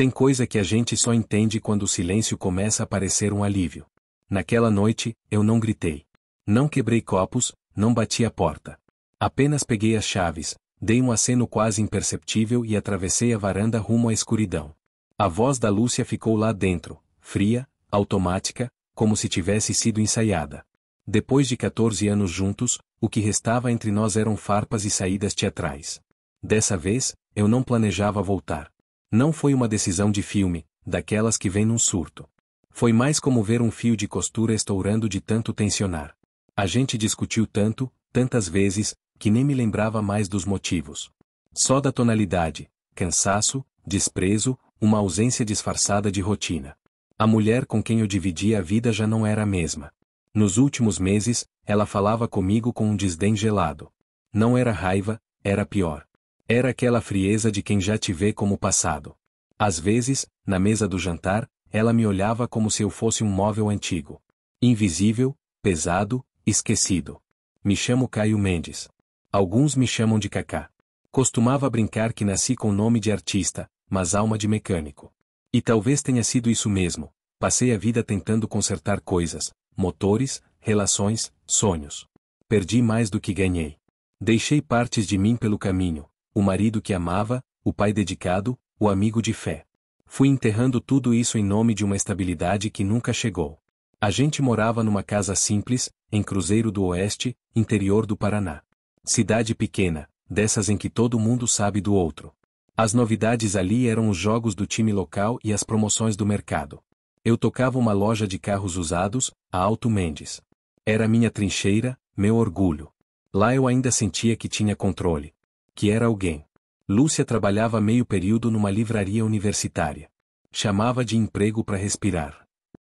Tem coisa que a gente só entende quando o silêncio começa a parecer um alívio. Naquela noite, eu não gritei. Não quebrei copos, não bati a porta. Apenas peguei as chaves, dei um aceno quase imperceptível e atravessei a varanda rumo à escuridão. A voz da Lúcia ficou lá dentro, fria, automática, como se tivesse sido ensaiada. Depois de 14 anos juntos, o que restava entre nós eram farpas e saídas teatrais. Dessa vez, eu não planejava voltar. Não foi uma decisão de filme, daquelas que vem num surto. Foi mais como ver um fio de costura estourando de tanto tensionar. A gente discutiu tanto, tantas vezes, que nem me lembrava mais dos motivos. Só da tonalidade, cansaço, desprezo, uma ausência disfarçada de rotina. A mulher com quem eu dividia a vida já não era a mesma. Nos últimos meses, ela falava comigo com um desdém gelado. Não era raiva, era pior. Era aquela frieza de quem já te vê como passado. Às vezes, na mesa do jantar, ela me olhava como se eu fosse um móvel antigo. Invisível, pesado, esquecido. Me chamo Caio Mendes. Alguns me chamam de Cacá. Costumava brincar que nasci com nome de artista, mas alma de mecânico. E talvez tenha sido isso mesmo. Passei a vida tentando consertar coisas, motores, relações, sonhos. Perdi mais do que ganhei. Deixei partes de mim pelo caminho, o marido que amava, o pai dedicado, o amigo de fé. Fui enterrando tudo isso em nome de uma estabilidade que nunca chegou. A gente morava numa casa simples, em Cruzeiro do Oeste, interior do Paraná. Cidade pequena, dessas em que todo mundo sabe do outro. As novidades ali eram os jogos do time local e as promoções do mercado. Eu tocava uma loja de carros usados, a Auto Mendes. Era minha trincheira, meu orgulho. Lá eu ainda sentia que tinha controle. Que era alguém. Lúcia trabalhava meio período numa livraria universitária. Chamava de emprego para respirar.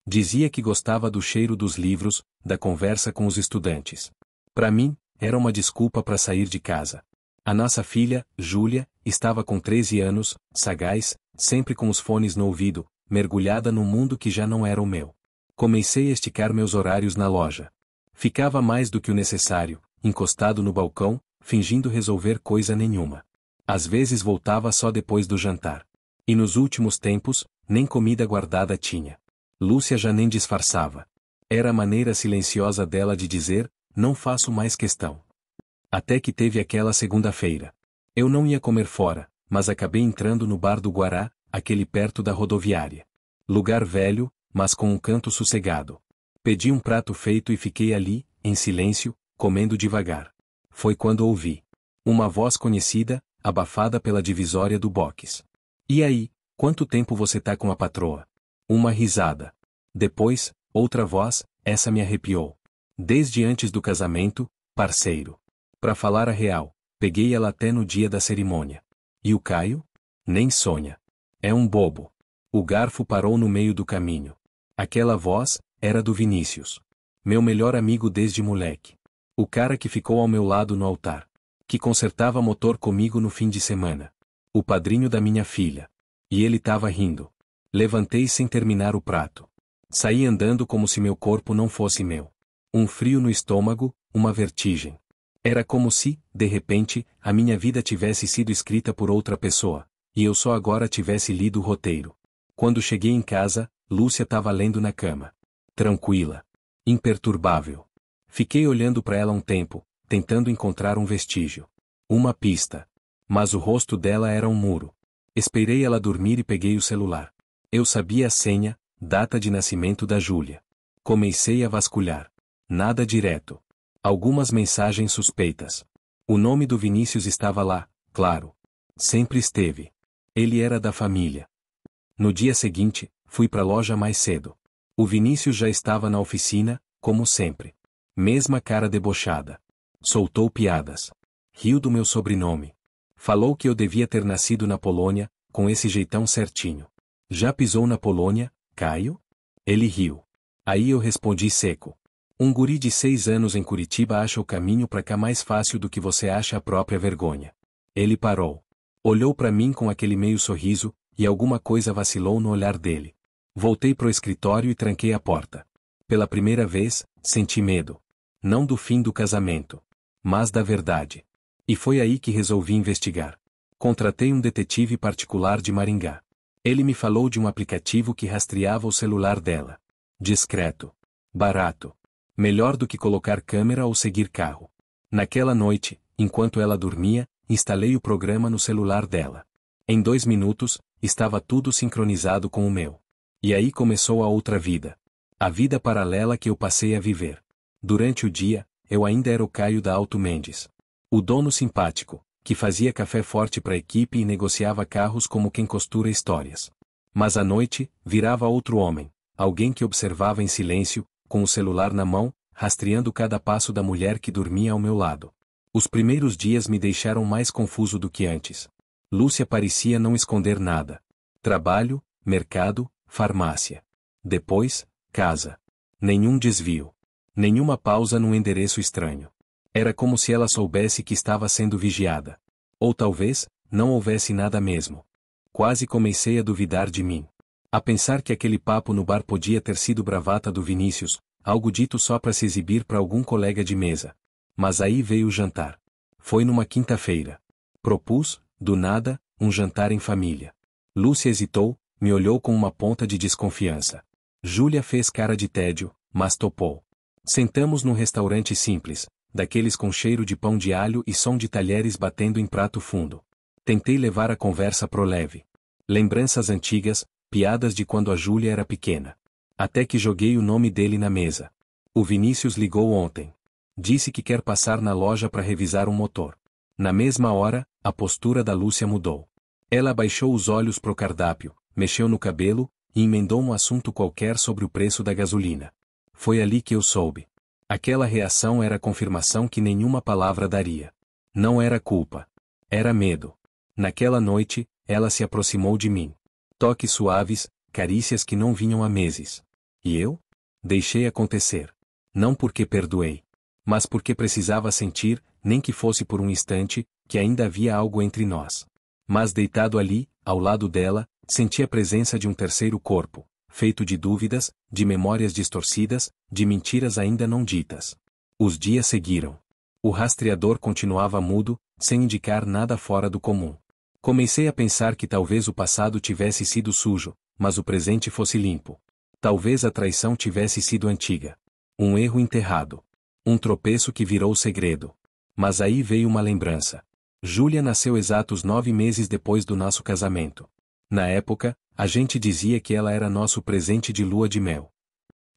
Dizia que gostava do cheiro dos livros, da conversa com os estudantes. Para mim, era uma desculpa para sair de casa. A nossa filha, Júlia, estava com 13 anos, sagaz, sempre com os fones no ouvido, mergulhada num mundo que já não era o meu. Comecei a esticar meus horários na loja. Ficava mais do que o necessário, encostado no balcão, fingindo resolver coisa nenhuma. Às vezes voltava só depois do jantar. E nos últimos tempos, nem comida guardada tinha. Lúcia já nem disfarçava. Era a maneira silenciosa dela de dizer, não faço mais questão. Até que teve aquela segunda-feira. Eu não ia comer fora, mas acabei entrando no bar do Guará, aquele perto da rodoviária. Lugar velho, mas com um canto sossegado. Pedi um prato feito e fiquei ali, em silêncio, comendo devagar. Foi quando ouvi uma voz conhecida, abafada pela divisória do box. E aí, quanto tempo você tá com a patroa? Uma risada. Depois, outra voz, essa me arrepiou. Desde antes do casamento, parceiro. Pra falar a real, peguei ela até no dia da cerimônia. E o Caio? Nem sonha. É um bobo. O garfo parou no meio do caminho. Aquela voz, era do Vinícius. Meu melhor amigo desde moleque. O cara que ficou ao meu lado no altar. Que consertava motor comigo no fim de semana. O padrinho da minha filha. E ele tava rindo. Levantei sem terminar o prato. Saí andando como se meu corpo não fosse meu. Um frio no estômago, uma vertigem. Era como se, de repente, a minha vida tivesse sido escrita por outra pessoa, e eu só agora tivesse lido o roteiro. Quando cheguei em casa, Lúcia estava lendo na cama. Tranquila. Imperturbável. Fiquei olhando para ela um tempo, tentando encontrar um vestígio. Uma pista. Mas o rosto dela era um muro. Esperei ela dormir e peguei o celular. Eu sabia a senha, data de nascimento da Júlia. Comecei a vasculhar. Nada direto. Algumas mensagens suspeitas. O nome do Vinícius estava lá, claro. Sempre esteve. Ele era da família. No dia seguinte, fui para a loja mais cedo. O Vinícius já estava na oficina, como sempre. Mesma cara debochada. Soltou piadas. Riu do meu sobrenome. Falou que eu devia ter nascido na Polônia, com esse jeitão certinho. Já pisou na Polônia, Caio? Ele riu. Aí eu respondi seco. Um guri de 6 anos em Curitiba acha o caminho pra cá mais fácil do que você acha a própria vergonha. Ele parou. Olhou pra mim com aquele meio sorriso, e alguma coisa vacilou no olhar dele. Voltei pro escritório e tranquei a porta. Pela primeira vez, senti medo. Não do fim do casamento. Mas da verdade. E foi aí que resolvi investigar. Contratei um detetive particular de Maringá. Ele me falou de um aplicativo que rastreava o celular dela. Discreto. Barato. Melhor do que colocar câmera ou seguir carro. Naquela noite, enquanto ela dormia, instalei o programa no celular dela. Em 2 minutos, estava tudo sincronizado com o meu. E aí começou a outra vida. A vida paralela que eu passei a viver. Durante o dia, eu ainda era o Caio da Auto Mendes. O dono simpático, que fazia café forte para a equipe e negociava carros como quem costura histórias. Mas à noite, virava outro homem, alguém que observava em silêncio, com o celular na mão, rastreando cada passo da mulher que dormia ao meu lado. Os primeiros dias me deixaram mais confuso do que antes. Lúcia parecia não esconder nada. Trabalho, mercado, farmácia. Depois, casa. Nenhum desvio. Nenhuma pausa num endereço estranho. Era como se ela soubesse que estava sendo vigiada. Ou talvez, não houvesse nada mesmo. Quase comecei a duvidar de mim. A pensar que aquele papo no bar podia ter sido bravata do Vinícius, algo dito só para se exibir para algum colega de mesa. Mas aí veio o jantar. Foi numa quinta-feira. Propus, do nada, um jantar em família. Lúcia hesitou, me olhou com uma ponta de desconfiança. Júlia fez cara de tédio, mas topou. Sentamos num restaurante simples, daqueles com cheiro de pão de alho e som de talheres batendo em prato fundo. Tentei levar a conversa pro leve. Lembranças antigas, piadas de quando a Júlia era pequena. Até que joguei o nome dele na mesa. O Vinícius ligou ontem. Disse que quer passar na loja para revisar um motor. Na mesma hora, a postura da Lúcia mudou. Ela abaixou os olhos pro cardápio, mexeu no cabelo, e emendou um assunto qualquer sobre o preço da gasolina. Foi ali que eu soube. Aquela reação era a confirmação que nenhuma palavra daria. Não era culpa. Era medo. Naquela noite, ela se aproximou de mim. Toques suaves, carícias que não vinham há meses. E eu? Deixei acontecer. Não porque perdoei. Mas porque precisava sentir, nem que fosse por um instante, que ainda havia algo entre nós. Mas deitado ali, ao lado dela, senti a presença de um terceiro corpo, feito de dúvidas, de memórias distorcidas, de mentiras ainda não ditas. Os dias seguiram. O rastreador continuava mudo, sem indicar nada fora do comum. Comecei a pensar que talvez o passado tivesse sido sujo, mas o presente fosse limpo. Talvez a traição tivesse sido antiga. Um erro enterrado. Um tropeço que virou segredo. Mas aí veio uma lembrança. Júlia nasceu exatos 9 meses depois do nosso casamento. Na época, a gente dizia que ela era nosso presente de lua de mel.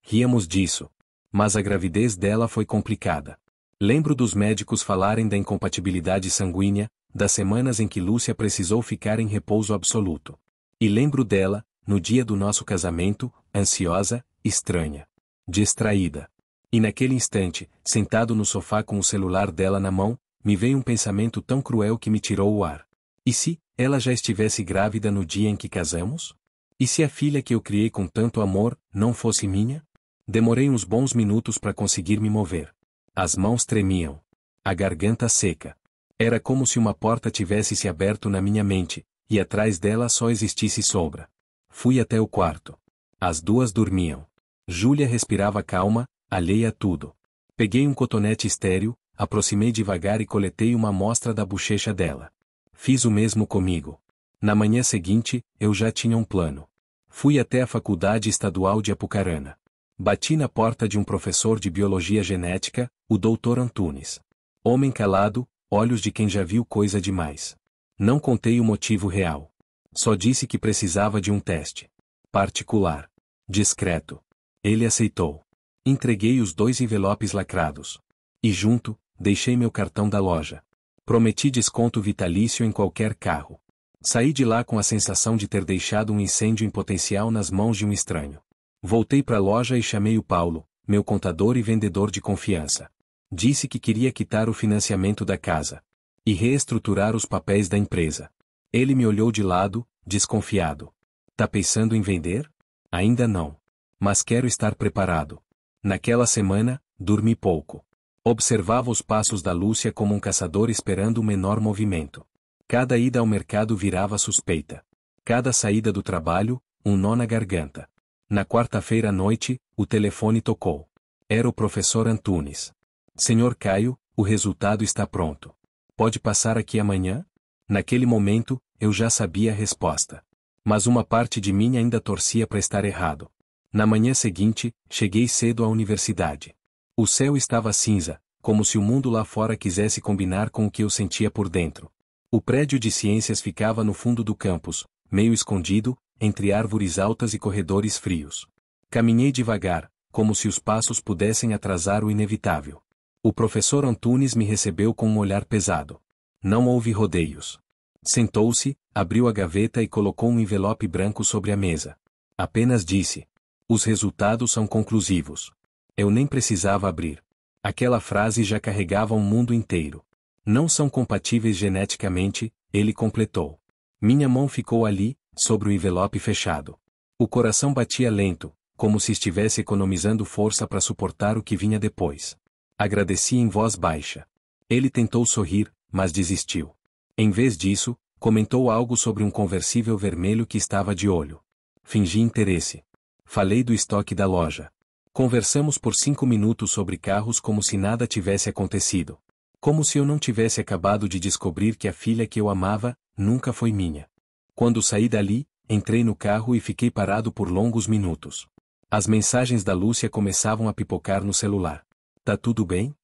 Ríamos disso. Mas a gravidez dela foi complicada. Lembro dos médicos falarem da incompatibilidade sanguínea, das semanas em que Lúcia precisou ficar em repouso absoluto. E lembro dela, no dia do nosso casamento, ansiosa, estranha, distraída. E naquele instante, sentado no sofá com o celular dela na mão, me veio um pensamento tão cruel que me tirou o ar. E se ela já estivesse grávida no dia em que casamos? E se a filha que eu criei com tanto amor não fosse minha? Demorei uns bons minutos para conseguir me mover. As mãos tremiam. A garganta seca. Era como se uma porta tivesse se aberto na minha mente, e atrás dela só existisse sombra. Fui até o quarto. As duas dormiam. Júlia respirava calma, alheia a tudo. Peguei um cotonete estéril, aproximei devagar e coletei uma amostra da bochecha dela. Fiz o mesmo comigo. Na manhã seguinte, eu já tinha um plano. Fui até a Faculdade Estadual de Apucarana. Bati na porta de um professor de biologia genética, o Dr. Antunes. Homem calado, olhos de quem já viu coisa demais. Não contei o motivo real. Só disse que precisava de um teste. Particular. Discreto. Ele aceitou. Entreguei os 2 envelopes lacrados. E junto, deixei meu cartão da loja. Prometi desconto vitalício em qualquer carro. Saí de lá com a sensação de ter deixado um incêndio em potencial nas mãos de um estranho. Voltei para a loja e chamei o Paulo, meu contador e vendedor de confiança. Disse que queria quitar o financiamento da casa. E reestruturar os papéis da empresa. Ele me olhou de lado, desconfiado. Tá pensando em vender? Ainda não. Mas quero estar preparado. Naquela semana, dormi pouco. Observava os passos da Lúcia como um caçador esperando o menor movimento. Cada ida ao mercado virava suspeita. Cada saída do trabalho, um nó na garganta. Na quarta-feira à noite, o telefone tocou. Era o professor Antunes. Senhor Caio, o resultado está pronto. Pode passar aqui amanhã? Naquele momento, eu já sabia a resposta. Mas uma parte de mim ainda torcia para estar errado. Na manhã seguinte, cheguei cedo à universidade. O céu estava cinza, como se o mundo lá fora quisesse combinar com o que eu sentia por dentro. O prédio de ciências ficava no fundo do campus, meio escondido, entre árvores altas e corredores frios. Caminhei devagar, como se os passos pudessem atrasar o inevitável. O professor Antunes me recebeu com um olhar pesado. Não houve rodeios. Sentou-se, abriu a gaveta e colocou um envelope branco sobre a mesa. Apenas disse: "Os resultados são conclusivos." Eu nem precisava abrir. Aquela frase já carregava um mundo inteiro. "Não são compatíveis geneticamente", ele completou. Minha mão ficou ali, sobre o envelope fechado. O coração batia lento, como se estivesse economizando força para suportar o que vinha depois. Agradeci em voz baixa. Ele tentou sorrir, mas desistiu. Em vez disso, comentou algo sobre um conversível vermelho que estava de olho. Fingi interesse. Falei do estoque da loja. Conversamos por 5 minutos sobre carros como se nada tivesse acontecido. Como se eu não tivesse acabado de descobrir que a filha que eu amava, nunca foi minha. Quando saí dali, entrei no carro e fiquei parado por longos minutos. As mensagens da Lúcia começavam a pipocar no celular. "Tá tudo bem?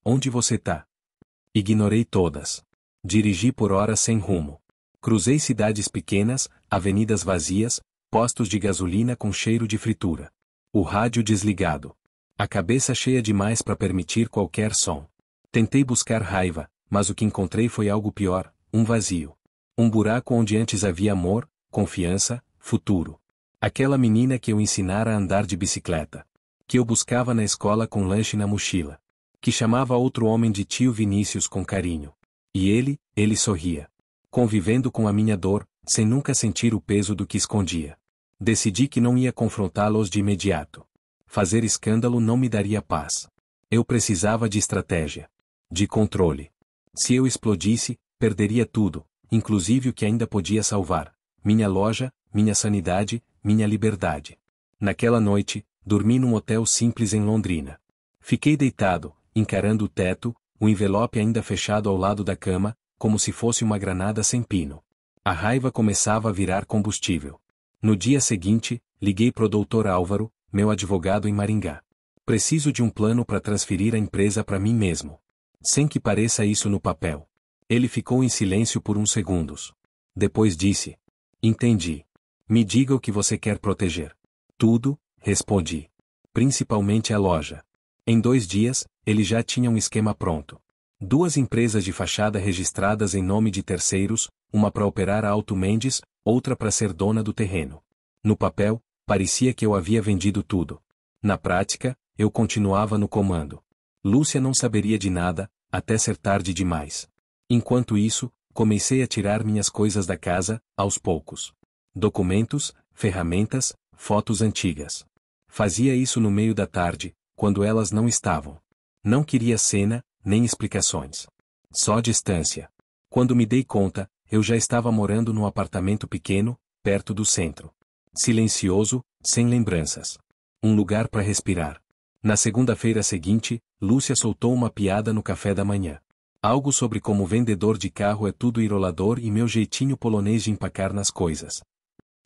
Onde você tá?" Ignorei todas. Dirigi por horas sem rumo. Cruzei cidades pequenas, avenidas vazias, postos de gasolina com cheiro de fritura. O rádio desligado. A cabeça cheia demais para permitir qualquer som. Tentei buscar raiva, mas o que encontrei foi algo pior, um vazio. Um buraco onde antes havia amor, confiança, futuro. Aquela menina que eu ensinara a andar de bicicleta. Que eu buscava na escola com lanche na mochila. Que chamava outro homem de tio Vinícius com carinho. E ele sorria. Convivendo com a minha dor, sem nunca sentir o peso do que escondia. Decidi que não ia confrontá-los de imediato. Fazer escândalo não me daria paz. Eu precisava de estratégia. De controle. Se eu explodisse, perderia tudo, inclusive o que ainda podia salvar. Minha loja, minha sanidade, minha liberdade. Naquela noite, dormi num hotel simples em Londrina. Fiquei deitado, encarando o teto, o envelope ainda fechado ao lado da cama, como se fosse uma granada sem pino. A raiva começava a virar combustível. No dia seguinte, liguei pro Dr. Álvaro, meu advogado em Maringá. Preciso de um plano para transferir a empresa para mim mesmo. Sem que pareça isso no papel. Ele ficou em silêncio por uns segundos. Depois disse: "Entendi. Me diga o que você quer proteger." "Tudo", respondi. "Principalmente a loja." Em 2 dias, ele já tinha um esquema pronto. 2 empresas de fachada registradas em nome de terceiros, uma para operar a Auto Mendes, outra para ser dona do terreno. No papel, parecia que eu havia vendido tudo. Na prática, eu continuava no comando. Lúcia não saberia de nada, até ser tarde demais. Enquanto isso, comecei a tirar minhas coisas da casa, aos poucos. Documentos, ferramentas, fotos antigas. Fazia isso no meio da tarde, quando elas não estavam. Não queria cena, nem explicações. Só distância. Quando me dei conta, eu já estava morando num apartamento pequeno, perto do centro. Silencioso, sem lembranças. Um lugar para respirar. Na segunda-feira seguinte, Lúcia soltou uma piada no café da manhã. Algo sobre como vendedor de carro é tudo irolador e meu jeitinho polonês de empacar nas coisas.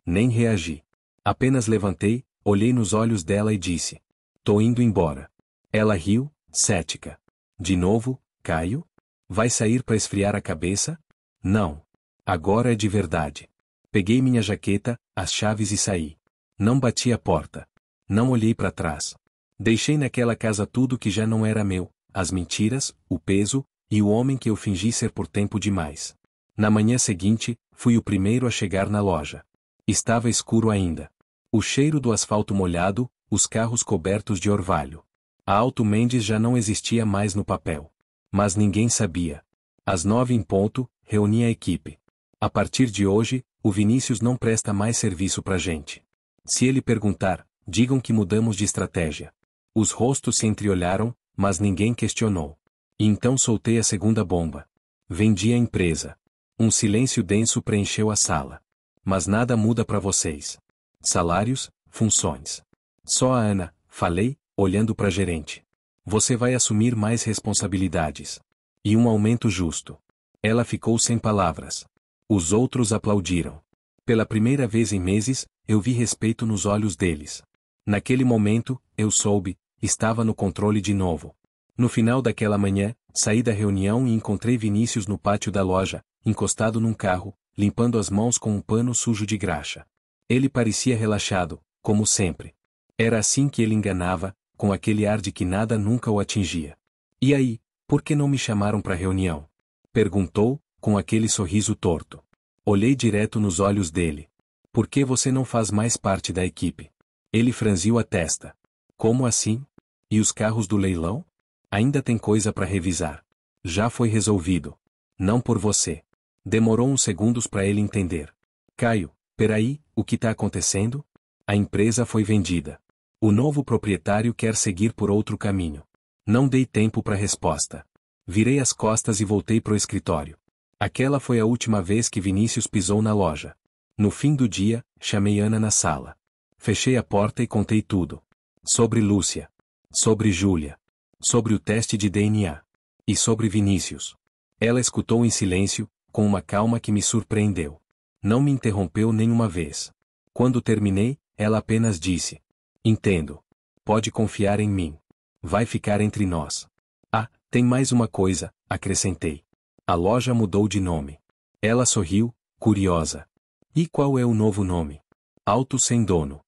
Nem reagi. Apenas levantei, olhei nos olhos dela e disse: "Tô indo embora." Ela riu, cética. "De novo, Caio? Vai sair para esfriar a cabeça?" "Não. Agora é de verdade." Peguei minha jaqueta, as chaves e saí. Não bati a porta. Não olhei para trás. Deixei naquela casa tudo que já não era meu, as mentiras, o peso, e o homem que eu fingi ser por tempo demais. Na manhã seguinte, fui o primeiro a chegar na loja. Estava escuro ainda. O cheiro do asfalto molhado, os carros cobertos de orvalho. A Auto Mendes já não existia mais no papel. Mas ninguém sabia. Às 9 em ponto, reuni a equipe. A partir de hoje, o Vinícius não presta mais serviço pra gente. Se ele perguntar, digam que mudamos de estratégia. Os rostos se entreolharam, mas ninguém questionou. E então soltei a segunda bomba. Vendi a empresa. Um silêncio denso preencheu a sala. Mas nada muda pra vocês. Salários, funções. Só a Ana, falei, olhando pra gerente. Você vai assumir mais responsabilidades. E um aumento justo. Ela ficou sem palavras. Os outros aplaudiram. Pela primeira vez em meses, eu vi respeito nos olhos deles. Naquele momento, eu soube, estava no controle de novo. No final daquela manhã, saí da reunião e encontrei Vinícius no pátio da loja, encostado num carro, limpando as mãos com um pano sujo de graxa. Ele parecia relaxado, como sempre. Era assim que ele enganava, com aquele ar de que nada nunca o atingia. E aí, por que não me chamaram para a reunião? Perguntou, com aquele sorriso torto. Olhei direto nos olhos dele. Por que você não faz mais parte da equipe? Ele franziu a testa. Como assim? E os carros do leilão? Ainda tem coisa para revisar. Já foi resolvido. Não por você. Demorou uns segundos para ele entender. Caio, peraí, o que está acontecendo? A empresa foi vendida. O novo proprietário quer seguir por outro caminho. Não dei tempo para resposta. Virei as costas e voltei pro escritório. Aquela foi a última vez que Vinícius pisou na loja. No fim do dia, chamei Ana na sala. Fechei a porta e contei tudo. Sobre Lúcia. Sobre Júlia. Sobre o teste de DNA. E sobre Vinícius. Ela escutou em silêncio, com uma calma que me surpreendeu. Não me interrompeu nenhuma vez. Quando terminei, ela apenas disse: Entendo. Pode confiar em mim. Vai ficar entre nós. Ah, tem mais uma coisa, acrescentei. A loja mudou de nome. Ela sorriu, curiosa. E qual é o novo nome? Auto Sem Dono.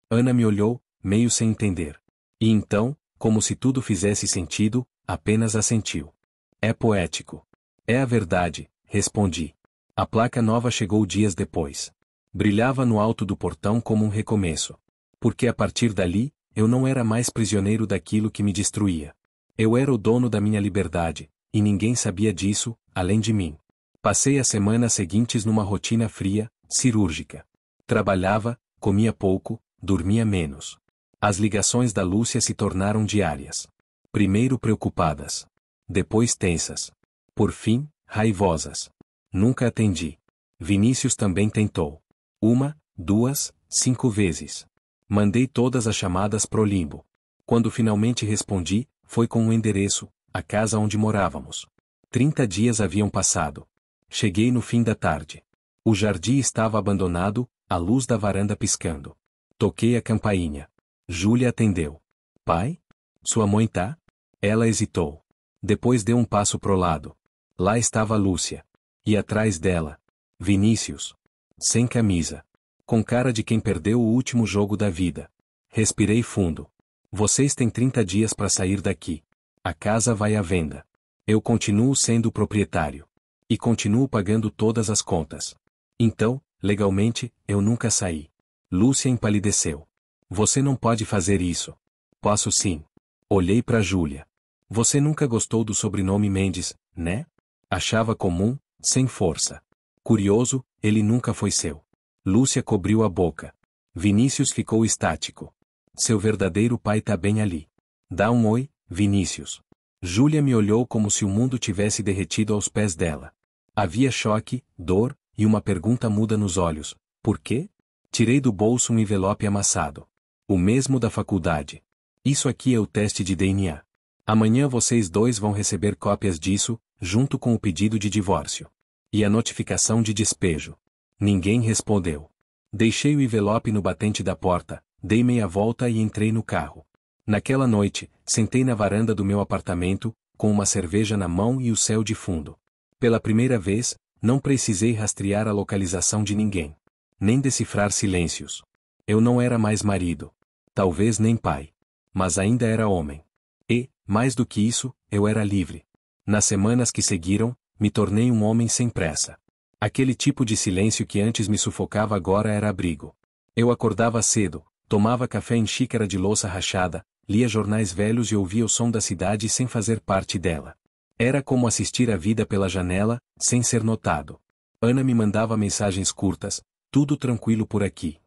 Ana me olhou, meio sem entender. E então, como se tudo fizesse sentido, apenas assentiu. É poético. É a verdade, respondi. A placa nova chegou dias depois. Brilhava no alto do portão como um recomeço. Porque a partir dali, eu não era mais prisioneiro daquilo que me destruía. Eu era o dono da minha liberdade. E ninguém sabia disso, além de mim. Passei as semanas seguintes numa rotina fria, cirúrgica. Trabalhava, comia pouco, dormia menos. As ligações da Lúcia se tornaram diárias. Primeiro preocupadas. Depois tensas. Por fim, raivosas. Nunca atendi. Vinícius também tentou. 1, 2, 5 vezes. Mandei todas as chamadas pro limbo. Quando finalmente respondi, foi com um endereço, a casa onde morávamos. 30 dias haviam passado. Cheguei no fim da tarde. O jardim estava abandonado, a luz da varanda piscando. Toquei a campainha. Júlia atendeu. Pai? Sua mãe tá? Ela hesitou. Depois deu um passo pro lado. Lá estava Lúcia. E atrás dela, Vinícius. Sem camisa. Com cara de quem perdeu o último jogo da vida. Respirei fundo. Vocês têm 30 dias para sair daqui. A casa vai à venda. Eu continuo sendo o proprietário. E continuo pagando todas as contas. Então, legalmente, eu nunca saí. Lúcia empalideceu. Você não pode fazer isso. Posso sim. Olhei para Júlia. Você nunca gostou do sobrenome Mendes, né? Achava comum, sem força. Curioso, ele nunca foi seu. Lúcia cobriu a boca. Vinícius ficou estático. Seu verdadeiro pai tá bem ali. Dá um oi, Vinícius. Júlia me olhou como se o mundo tivesse derretido aos pés dela. Havia choque, dor, e uma pergunta muda nos olhos. Por quê? Tirei do bolso um envelope amassado. O mesmo da faculdade. Isso aqui é o teste de DNA. Amanhã vocês dois vão receber cópias disso, junto com o pedido de divórcio. E a notificação de despejo. Ninguém respondeu. Deixei o envelope no batente da porta, dei meia volta e entrei no carro. Naquela noite, sentei na varanda do meu apartamento, com uma cerveja na mão e o céu de fundo. Pela primeira vez, não precisei rastrear a localização de ninguém. Nem decifrar silêncios. Eu não era mais marido. Talvez nem pai. Mas ainda era homem. E, mais do que isso, eu era livre. Nas semanas que seguiram, me tornei um homem sem pressa. Aquele tipo de silêncio que antes me sufocava agora era abrigo. Eu acordava cedo, tomava café em xícara de louça rachada, lia jornais velhos e ouvia o som da cidade sem fazer parte dela. Era como assistir a vida pela janela, sem ser notado. Ana me mandava mensagens curtas, tudo tranquilo por aqui.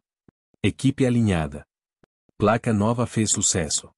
Equipe alinhada. Placa nova fez sucesso.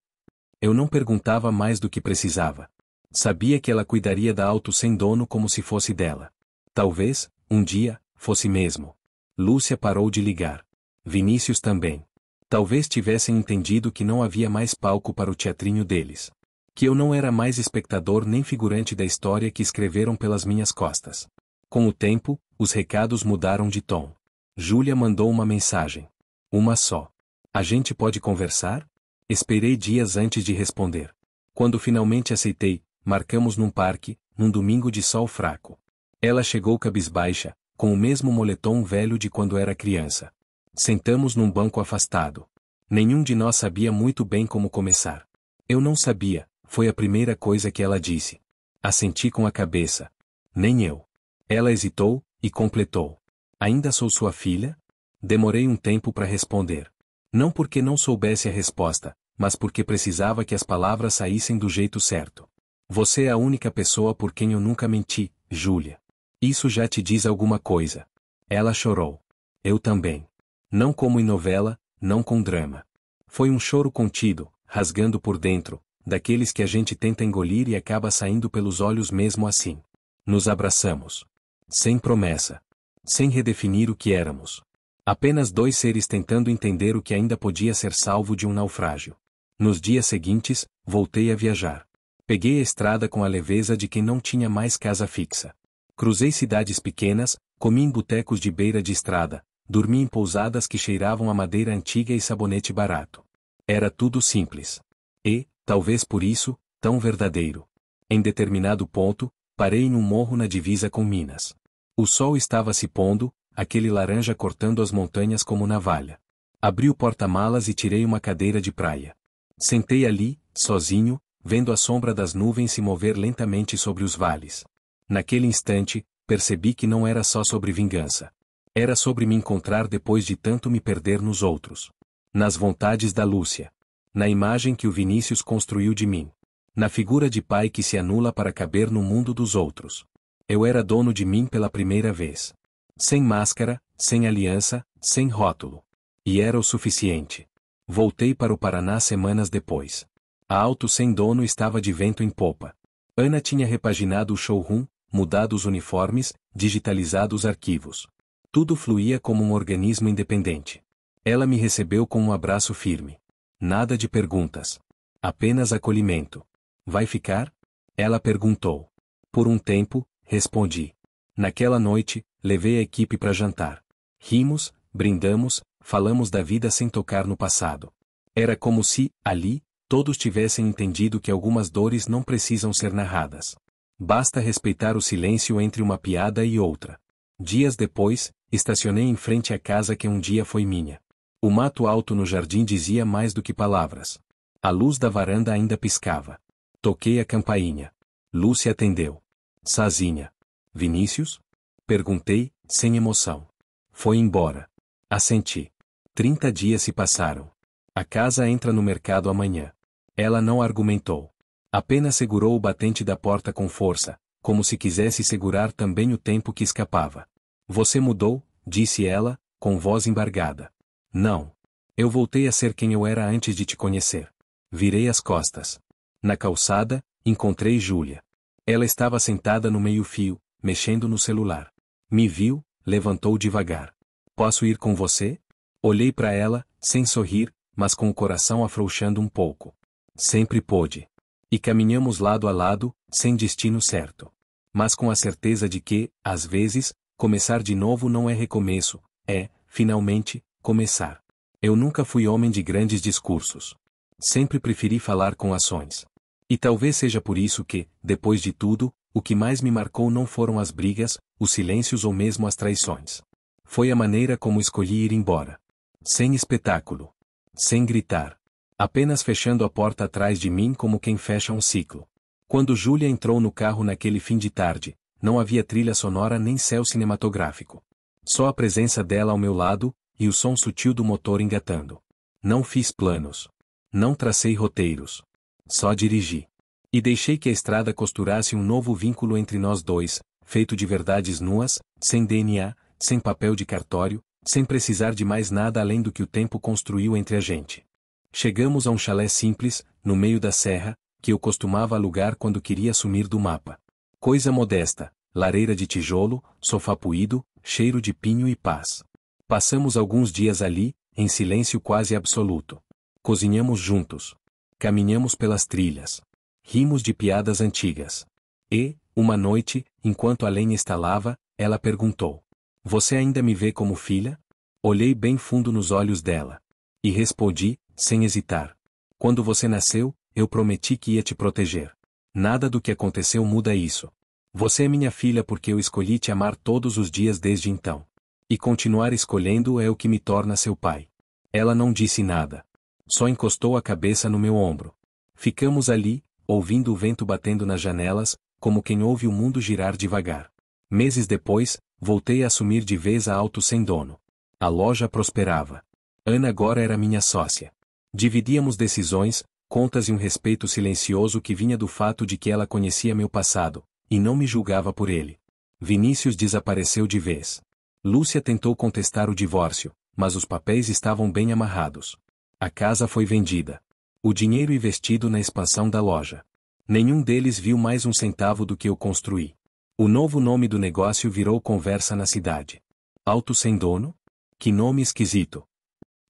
Eu não perguntava mais do que precisava. Sabia que ela cuidaria da Auto Sem Dono como se fosse dela. Talvez, um dia, fosse mesmo. Lúcia parou de ligar. Vinícius também. Talvez tivessem entendido que não havia mais palco para o teatrinho deles. Que eu não era mais espectador nem figurante da história que escreveram pelas minhas costas. Com o tempo, os recados mudaram de tom. Júlia mandou uma mensagem. Uma só. A gente pode conversar? Esperei dias antes de responder. Quando finalmente aceitei, marcamos num parque, num domingo de sol fraco. Ela chegou cabisbaixa, com o mesmo moletom velho de quando era criança. Sentamos num banco afastado. Nenhum de nós sabia muito bem como começar. Eu não sabia, foi a primeira coisa que ela disse. Assenti com a cabeça. Nem eu. Ela hesitou, e completou. Ainda sou sua filha? Demorei um tempo para responder. Não porque não soubesse a resposta, mas porque precisava que as palavras saíssem do jeito certo. Você é a única pessoa por quem eu nunca menti, Júlia. Isso já te diz alguma coisa. Ela chorou. Eu também. Não como em novela, não com drama. Foi um choro contido, rasgando por dentro, daqueles que a gente tenta engolir e acaba saindo pelos olhos mesmo assim. Nos abraçamos. Sem promessa. Sem redefinir o que éramos. Apenas dois seres tentando entender o que ainda podia ser salvo de um naufrágio. Nos dias seguintes, voltei a viajar. Peguei a estrada com a leveza de quem não tinha mais casa fixa. Cruzei cidades pequenas, comi em botecos de beira de estrada, dormi em pousadas que cheiravam a madeira antiga e sabonete barato. Era tudo simples. E, talvez por isso, tão verdadeiro. Em determinado ponto, parei em um morro na divisa com Minas. O sol estava se pondo, aquele laranja cortando as montanhas como navalha. Abri o porta-malas e tirei uma cadeira de praia. Sentei ali, sozinho, vendo a sombra das nuvens se mover lentamente sobre os vales. Naquele instante, percebi que não era só sobre vingança. Era sobre me encontrar depois de tanto me perder nos outros. Nas vontades da Lúcia. Na imagem que o Vinícius construiu de mim. Na figura de pai que se anula para caber no mundo dos outros. Eu era dono de mim pela primeira vez. Sem máscara, sem aliança, sem rótulo. E era o suficiente. Voltei para o Paraná semanas depois. A Auto Sem Dono estava de vento em popa. Ana tinha repaginado o showroom, mudado os uniformes, digitalizado os arquivos. Tudo fluía como um organismo independente. Ela me recebeu com um abraço firme. Nada de perguntas. Apenas acolhimento. Vai ficar? Ela perguntou. Por um tempo, respondi. Naquela noite, levei a equipe para jantar. Rimos, brindamos, falamos da vida sem tocar no passado. Era como se, ali, todos tivessem entendido que algumas dores não precisam ser narradas. Basta respeitar o silêncio entre uma piada e outra. Dias depois, estacionei em frente à casa que um dia foi minha. O mato alto no jardim dizia mais do que palavras. A luz da varanda ainda piscava. Toquei a campainha. Lúcia atendeu. Sozinha. Vinícius? Perguntei, sem emoção. Foi embora. Assenti. 30 dias se passaram. A casa entra no mercado amanhã. Ela não argumentou. Apenas segurou o batente da porta com força, como se quisesse segurar também o tempo que escapava. Você mudou, disse ela, com voz embargada. Não. Eu voltei a ser quem eu era antes de te conhecer. Virei as costas. Na calçada, encontrei Júlia. Ela estava sentada no meio-fio, mexendo no celular. Me viu, levantou devagar. Posso ir com você? Olhei para ela, sem sorrir, mas com o coração afrouxando um pouco. Sempre pôde. E caminhamos lado a lado, sem destino certo. Mas com a certeza de que, às vezes, começar de novo não é recomeço, é, finalmente, começar. Eu nunca fui homem de grandes discursos. Sempre preferi falar com ações. E talvez seja por isso que, depois de tudo, o que mais me marcou não foram as brigas, os silêncios ou mesmo as traições. Foi a maneira como escolhi ir embora. Sem espetáculo. Sem gritar. Apenas fechando a porta atrás de mim como quem fecha um ciclo. Quando Júlia entrou no carro naquele fim de tarde, não havia trilha sonora nem céu cinematográfico. Só a presença dela ao meu lado, e o som sutil do motor engatando. Não fiz planos. Não tracei roteiros. Só dirigi. E deixei que a estrada costurasse um novo vínculo entre nós dois, feito de verdades nuas, sem DNA, sem papel de cartório, sem precisar de mais nada além do que o tempo construiu entre a gente. Chegamos a um chalé simples, no meio da serra, que eu costumava alugar quando queria sumir do mapa. Coisa modesta, lareira de tijolo, sofá puído, cheiro de pinho e paz. Passamos alguns dias ali, em silêncio quase absoluto. Cozinhamos juntos. Caminhamos pelas trilhas. Rimos de piadas antigas. E, uma noite, enquanto a lenha estalava, ela perguntou: Você ainda me vê como filha? Olhei bem fundo nos olhos dela. E respondi, sem hesitar. Quando você nasceu, eu prometi que ia te proteger. Nada do que aconteceu muda isso. Você é minha filha porque eu escolhi te amar todos os dias desde então. E continuar escolhendo é o que me torna seu pai. Ela não disse nada. Só encostou a cabeça no meu ombro. Ficamos ali, ouvindo o vento batendo nas janelas, como quem ouve o mundo girar devagar. Meses depois, voltei a assumir de vez a Auto Sem Dono. A loja prosperava. Ana agora era minha sócia. Dividíamos decisões, contas e um respeito silencioso que vinha do fato de que ela conhecia meu passado, e não me julgava por ele. Vinícius desapareceu de vez. Lúcia tentou contestar o divórcio, mas os papéis estavam bem amarrados. A casa foi vendida. O dinheiro investido na expansão da loja. Nenhum deles viu mais um centavo do que eu construí. O novo nome do negócio virou conversa na cidade. Auto Sem Dono? Que nome esquisito.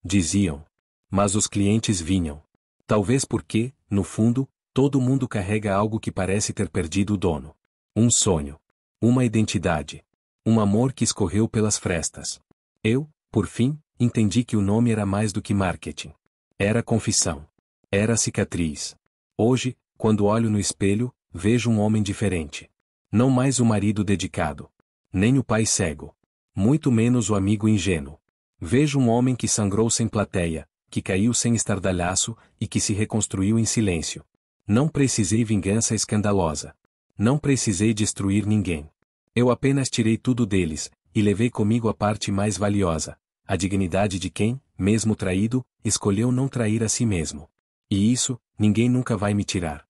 Diziam. Mas os clientes vinham. Talvez porque, no fundo, todo mundo carrega algo que parece ter perdido o dono. Um sonho. Uma identidade. Um amor que escorreu pelas frestas. Eu, por fim, entendi que o nome era mais do que marketing. Era confissão. Era cicatriz. Hoje, quando olho no espelho, vejo um homem diferente. Não mais o marido dedicado. Nem o pai cego. Muito menos o amigo ingênuo. Vejo um homem que sangrou sem plateia, que caiu sem estardalhaço, e que se reconstruiu em silêncio. Não precisei vingança escandalosa. Não precisei destruir ninguém. Eu apenas tirei tudo deles, e levei comigo a parte mais valiosa, a dignidade de quem, mesmo traído, escolheu não trair a si mesmo. E isso, ninguém nunca vai me tirar.